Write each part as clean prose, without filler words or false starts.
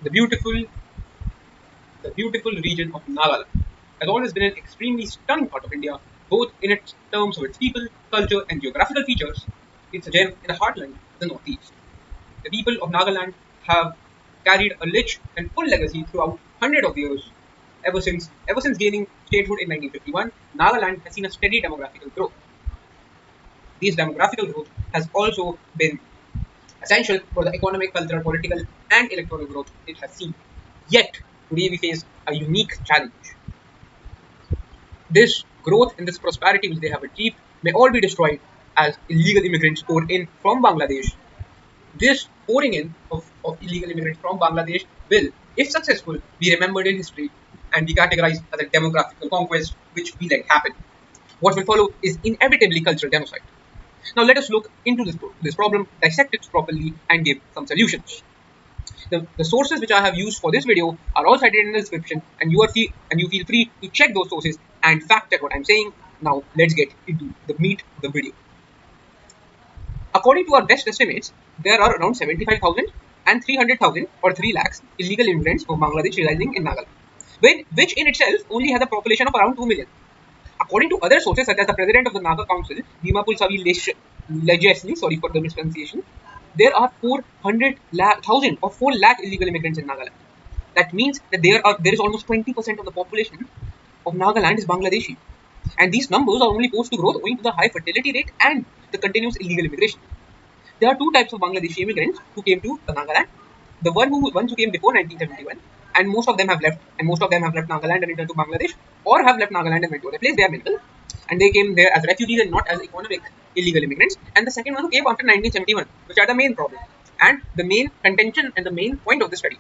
The beautiful region of Nagaland has always been an extremely stunning part of India, both in its terms of its people, culture, and geographical features. It's a gem in the heartland of the Northeast. The people of Nagaland have carried a rich and full legacy throughout hundreds of years. Ever since gaining statehood in 1951, Nagaland has seen a steady demographical growth. This demographical growth has also been essential for the economic, cultural, political, and electoral growth it has seen. Yet, today we face a unique challenge. This growth and this prosperity which they have achieved may all be destroyed as illegal immigrants pour in from Bangladesh. This pouring in of illegal immigrants from Bangladesh will, if successful, be remembered in history and be categorized as a demographical conquest which we let happen. What will follow is inevitably cultural genocide. Now let us look into this problem, dissect it properly, and give some solutions. The sources which I have used for this video are all cited in the description, and you feel free to check those sources and fact check what I'm saying. Now let's get into the meat of the video. According to our best estimates, there are around 75,000 and 300,000 or 3 lakhs illegal immigrants from Bangladesh residing in Nagaland, which in itself only has a population of around 2 million. According to other sources such as the president of the Naga Council, Dimapul Savi Lejesli, sorry for the mispronunciation, there are 400,000 or 4 lakh illegal immigrants in Nagaland. That means that there is almost 20% of the population of Nagaland is Bangladeshi. And these numbers are only poised to grow owing to the high fertility rate and the continuous illegal immigration. There are two types of Bangladeshi immigrants who came to the Nagaland. The ones who came before 1971, and most of them have left, Nagaland and returned to Bangladesh, or have left Nagaland and went to other place. They are middle, and they came there as refugees and not as economic illegal immigrants. And the second one who came after 1971, which are the main problem and the main contention and the main point of the study.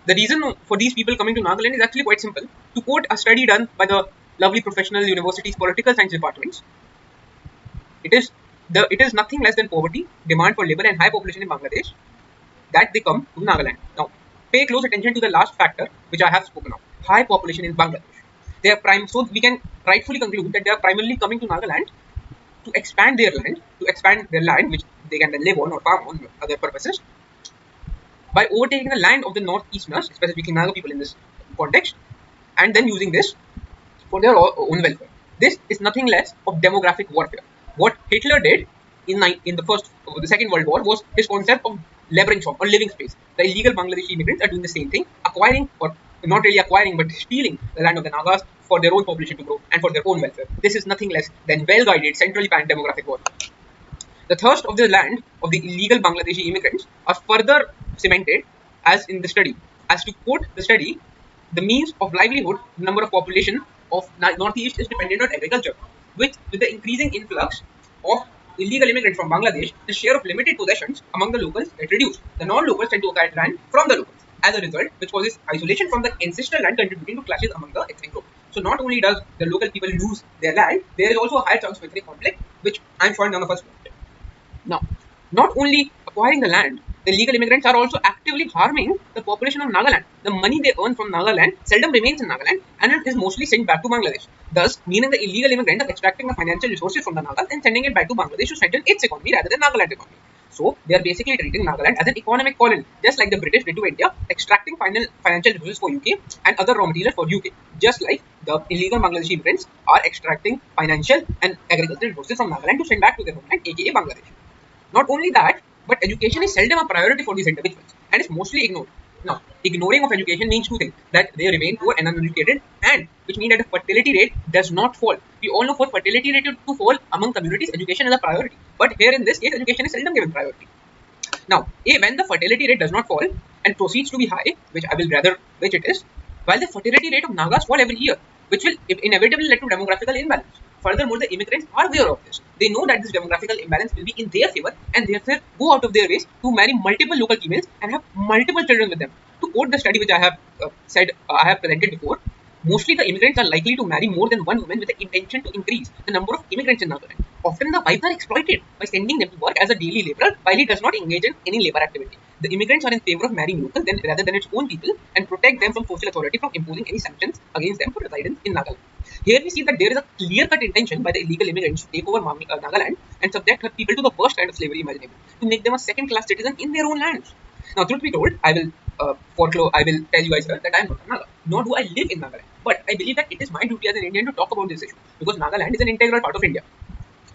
The reason for these people coming to Nagaland is actually quite simple. To quote a study done by the lovely professional university's political science departments, it is nothing less than poverty, demand for labor, and high population in Bangladesh that they come to Nagaland. Now, pay close attention to the last factor which I have spoken of: high population in Bangladesh. So we can rightfully conclude that they are primarily coming to Nagaland to expand their land, which they can then live on or farm on other purposes, by overtaking the land of the northeasterners, specifically Naga people in this context, and then using this for their own welfare. This is nothing less of demographic warfare. What Hitler did in the Second World War was his concept of Lebensraum or living space. The illegal Bangladeshi immigrants are doing the same thing, acquiring, or not really acquiring, but stealing the land of the Nagas for their own population to grow and for their own welfare. This is nothing less than well-guided, centrally planned demographic war. The thirst of the land of the illegal Bangladeshi immigrants are further cemented as in the study. As to quote the study, the means of livelihood, number of population of Northeast is dependent on agriculture. With the increasing influx of illegal immigrants from Bangladesh, the share of limited possessions among the locals get reduced. The non-locals tend to acquire land from the locals. As a result, which causes isolation from the ancestral land, contributing to clashes among the ethnic group. So not only does the local people lose their land, there is also a higher chance of ethnic conflict, which I am sure none of us want. Now, not only acquiring the land, the illegal immigrants are also actively harming the population of Nagaland. The money they earn from Nagaland seldom remains in Nagaland and it is mostly sent back to Bangladesh. Thus, meaning the illegal immigrants are extracting the financial resources from the Nagas and sending it back to Bangladesh to strengthen its economy rather than Nagaland's economy. So, they are basically treating Nagaland as an economic colony, just like the British did to India, extracting financial resources for UK and other raw materials for UK, just like the illegal Bangladeshi immigrants are extracting financial and agricultural resources from Nagaland to send back to their homeland, aka Bangladesh. Not only that, but education is seldom a priority for these individuals and is mostly ignored. Now, ignoring of education means two things: that they remain poor and uneducated, and which means that the fertility rate does not fall. We all know for fertility rate to fall among communities, education is a priority. But here in this case, education is seldom given priority. Now, when the fertility rate does not fall and proceeds to be high, which it is, while the fertility rate of Nagas fall every year, which will inevitably lead to demographical imbalance. Furthermore, the immigrants are aware of this. They know that this demographical imbalance will be in their favor and therefore go out of their ways to marry multiple local females and have multiple children with them. To quote the study which I have presented before, mostly the immigrants are likely to marry more than one woman with the intention to increase the number of immigrants in Nagaland. Often the wives are exploited by sending them to work as a daily laborer while he does not engage in any labor activity. The immigrants are in favor of marrying local rather than its own people and protect them from social authority from imposing any sanctions against them for residence in Nagaland. Here we see that there is a clear-cut intention by the illegal immigrants to take over Nagaland and subject her people to the worst kind of slavery imaginable, to make them a second-class citizen in their own lands. Now, truth be told, I will I will tell you guys here that I am not a Naga, nor do I live in Nagaland. But I believe that it is my duty as an Indian to talk about this issue because Nagaland is an integral part of India.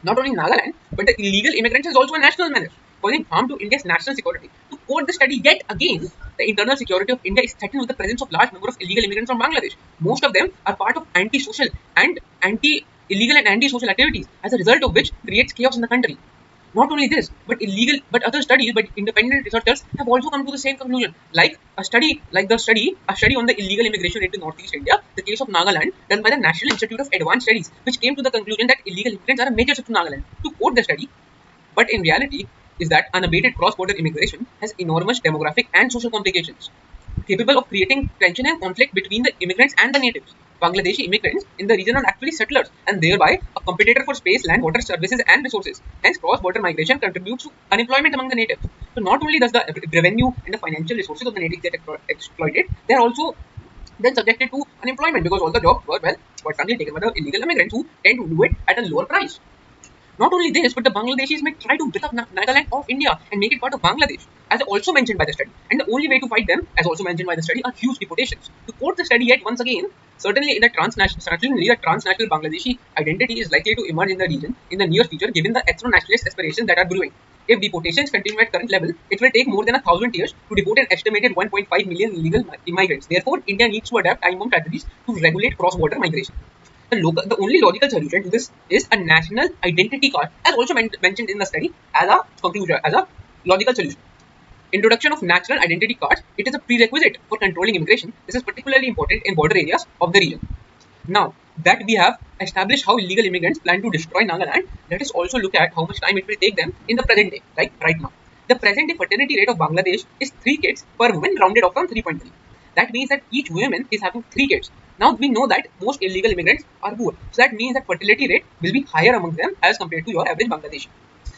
Not only Nagaland, but the illegal immigrants is also a national menace, causing harm to India's national security. To quote the study yet again, the internal security of India is threatened with the presence of large number of illegal immigrants from Bangladesh. Most of them are part of anti-social and illegal and anti-social activities, as a result of which creates chaos in the country. Not only this, but other studies, but independent researchers have also come to the same conclusion. A study on the illegal immigration into Northeast India, the case of Nagaland, done by the National Institute of Advanced Studies, which came to the conclusion that illegal immigrants are a major threat to Nagaland. To quote the study, but in reality, is that unabated cross-border immigration has enormous demographic and social complications, capable of creating tension and conflict between the immigrants and the natives. Bangladeshi immigrants in the region are actually settlers and thereby a competitor for space, land, water, services and resources. Hence, cross-border migration contributes to unemployment among the natives. So not only does the revenue and the financial resources of the natives get exploited, they are also then subjected to unemployment because all the jobs were suddenly taken by the illegal immigrants who tend to do it at a lower price. Not only this, but the Bangladeshis may try to break up Nagaland of India and make it part of Bangladesh, as also mentioned by the study. And the only way to fight them, as also mentioned by the study, are huge deportations. To quote the study yet once again, certainly the transnational Bangladeshi identity is likely to emerge in the region in the near future, given the ethno-nationalist aspirations that are brewing. If deportations continue at current level, it will take more than 1,000 years to deport an estimated 1.5 million illegal immigrants. Therefore, India needs to adapt time-bomb strategies to regulate cross-border migration. The only logical solution to this is a national identity card, as also mentioned in the study, as a logical solution. Introduction of national identity cards, it is a prerequisite for controlling immigration. This is particularly important in border areas of the region. Now that we have established how illegal immigrants plan to destroy Nagaland, let us also look at how much time it will take them in the present day, like right now. The present day fertility rate of Bangladesh is 3 kids per woman, rounded off from 3.3. That means that each woman is having 3 kids. Now we know that most illegal immigrants are poor. So that means that fertility rate will be higher among them as compared to your average Bangladeshi.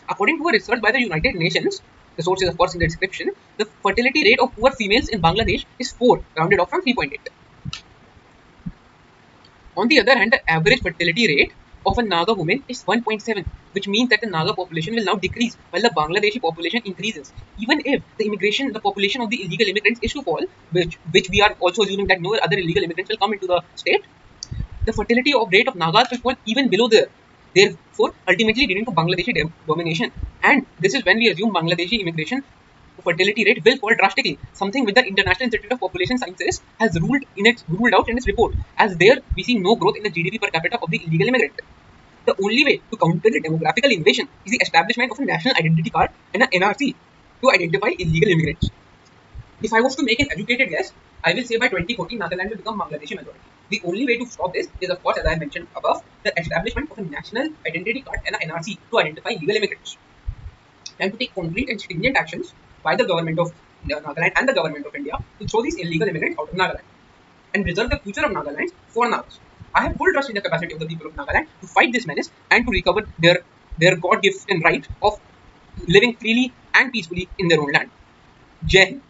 According to a research by the United Nations, the source is of course in the description, the fertility rate of poor females in Bangladesh is 4, rounded off from 3.8. On the other hand, the average fertility rate of a Naga woman is 1.7, which means that the Naga population will now decrease while the Bangladeshi population increases. Even if the population of the illegal immigrants is to fall, which we are also assuming that no other illegal immigrants will come into the state, the fertility rate of Nagas will fall even below there. Therefore, ultimately leading to Bangladeshi domination. And this is when we assume Bangladeshi immigration fertility rate will fall drastically, something which the International Institute of Population Sciences has ruled out in its report, as there we see no growth in the GDP per capita of the illegal immigrant. The only way to counter the demographical invasion is the establishment of a national identity card and an NRC to identify illegal immigrants. If I was to make an educated guess, I will say by 2040 Nagaland will become Bangladeshi majority. The only way to stop this is, of course, as I mentioned above, the establishment of a national identity card and an NRC to identify illegal immigrants, and to take concrete and stringent actions by the government of Nagaland and the government of India to throw these illegal immigrants out of Nagaland and preserve the future of Nagaland for Nagas. I have full trust in the capacity of the people of Nagaland to fight this menace and to recover their God-given right of living freely and peacefully in their own land. Jai Hind.